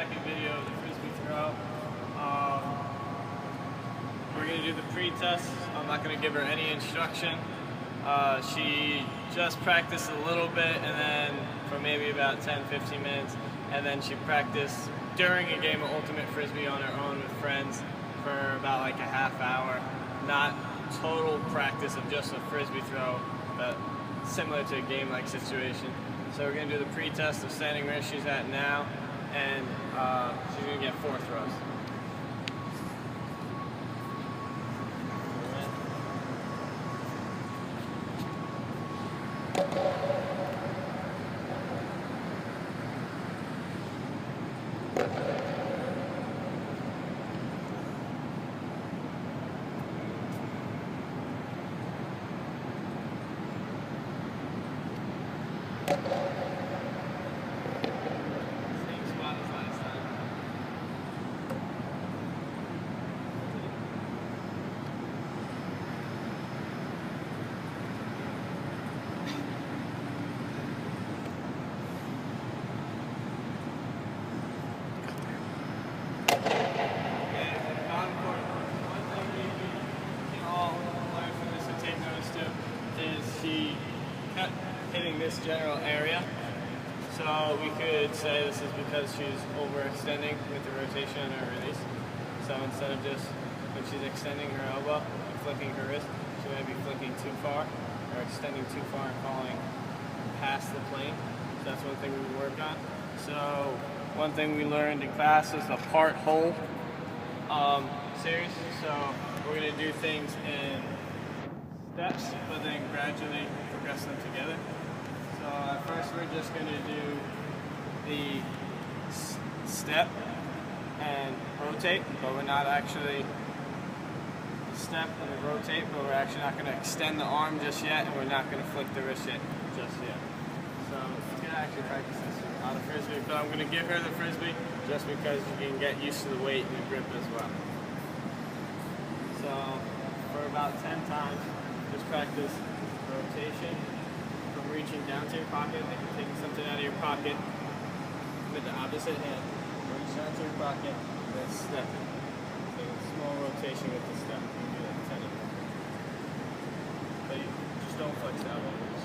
second video of the frisbee throw. We're going to do the pre-test. I'm not going to give her any instruction. She just practiced a little bit, and then for maybe about 10-15 minutes, and then she practiced during a game of Ultimate Frisbee on her own with friends for about like a half hour. Not total practice of just a frisbee throw, but similar to a game-like situation. So we're going to do the pre-test of standing where she's at now, and she's going to get 4 throws. She kept hitting this general area, so we could say this is because she's overextending with the rotation and her release. So instead of just when she's extending her elbow and flicking her wrist, she might be flicking too far or extending too far and falling past the plane. So that's one thing we work on. So one thing we learned in class is the part-whole series. So we're going to do things in steps, but then gradually progress them together. So at first we're just going to do the step and rotate, but we're not actually step and the rotate, but we're actually not going to extend the arm just yet, and we're not going to flick the wrist yet just yet. So we're going to actually practice this on a frisbee, but I'm going to give her the frisbee just because you can get used to the weight and the grip as well. So for about 10 times, just practice rotation from reaching down to your pocket, like you're taking something out of your pocket with the opposite hand. Reach down to your pocket, then step it. Take a small rotation with the step. You can do that 10 of them. But you just don't flex out always.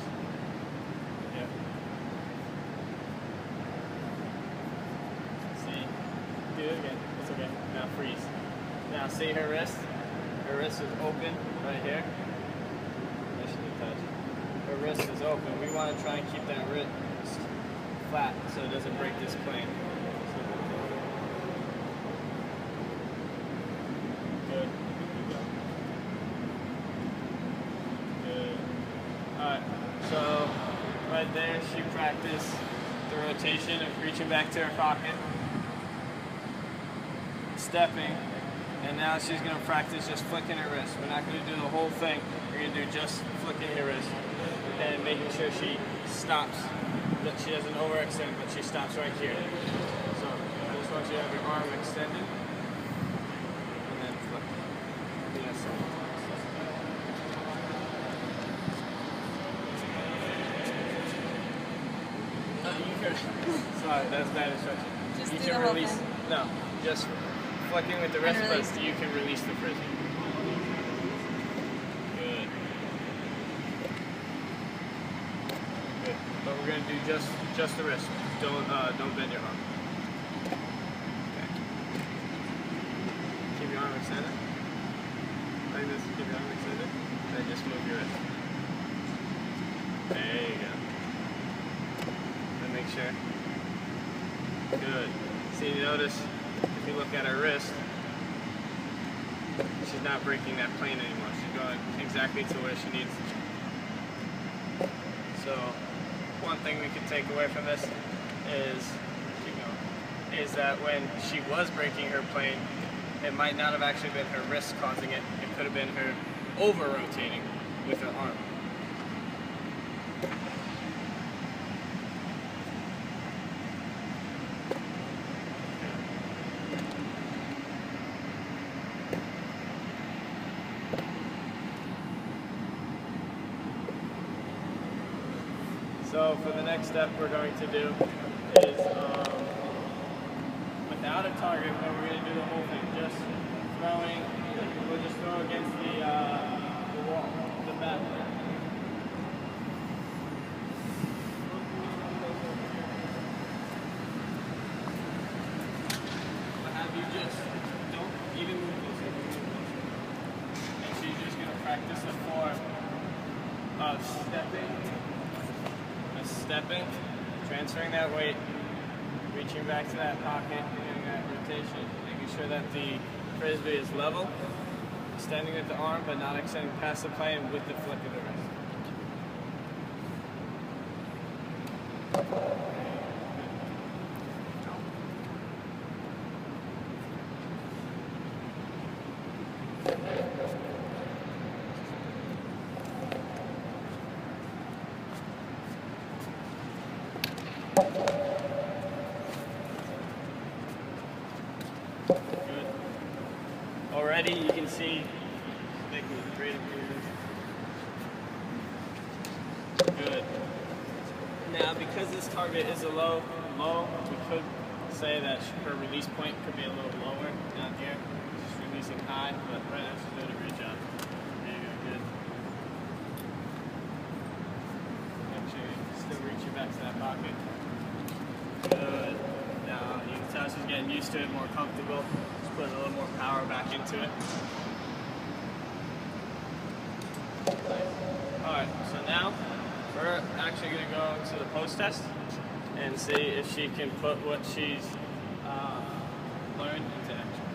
Yeah. See? Do it again. It's okay. Now freeze. Now see her wrist? Her wrist is open right here. Her wrist is open. We want to try and keep that wrist flat so it doesn't break this plane. Good. Good. Alright, so right there she practiced the rotation of reaching back to her pocket, stepping, and now she's going to practice just flicking her wrist. We're not going to do the whole thing. We're going to do just flicking her wrist and making sure she stops, that she doesn't overextend, but she stops right here. So I just want you to have your arm extended and then flip. Yes. Sorry, that's bad instruction. Just you do can the release. whole thing. No, just flicking with the wrist, but you can release the frisbee. Good. Good. But we're gonna do just the wrist. Don't bend your arm. Okay. Keep your arm extended. Like this. Keep your arm extended. Then just move your wrist. There you go. Then make sure. Good. See, notice if you look at her wrist, she's not breaking that plane anymore. She's going exactly to where she needs to be. So one thing we can take away from this is that when she was breaking her plane, it might not have actually been her wrist causing it. It could have been her over-rotating with her arm. So for the next step we're going to do is without a target, but we're going to do the whole thing. Just throwing, we'll just throw against the wall, the back. But have you just, don't even move closer. And so you're just going to practice the form of stepping, transferring that weight, reaching back to that pocket, getting that rotation, making sure that the frisbee is level, extending at the arm but not extending past the plane with the flick of the wrist. Good. Already you can see making great improvements. Good. Now because this target is a low, we could say that her release point could be a little lower down here. She's releasing high, but right now she's doing a great job. There you go, good. Make sure you're still reaching back to that pocket. Good. Now you can tell she's getting used to it, more comfortable. Just putting a little more power back into it. Alright, so now we're actually going to go to the post test and see if she can put what she's learned into action.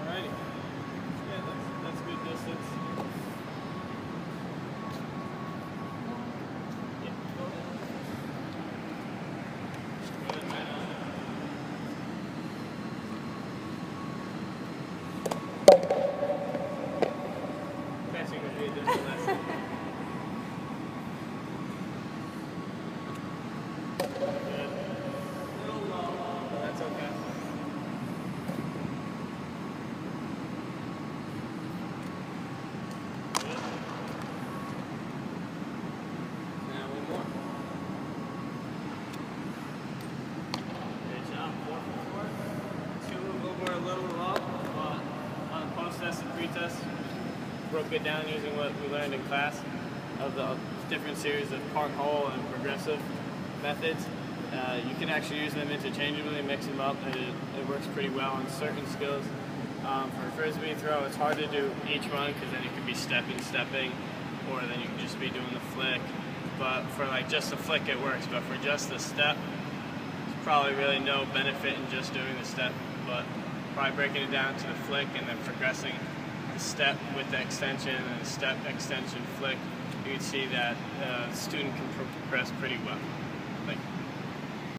Alrighty. Yeah, that's good distance. Yeah, go ahead. Good, right on. Passing would be a different lesson. Good. A little low, but that's okay. Good. Now one more. Good job. 4 for 4. Two of them were a little low, but on the post test and pre-test, broke it down using what we learned in class of the different series of part whole and progressive methods. You can actually use them interchangeably, mix them up, and it works pretty well on certain skills. For a frisbee throw, it's hard to do each one because then you could be stepping, or then you can just be doing the flick. But for like just the flick, it works. But for just the step, there's probably really no benefit in just doing the step. But probably breaking it down to the flick and then progressing the step with the extension and the step, extension, flick, you can see that the student can progress pretty well.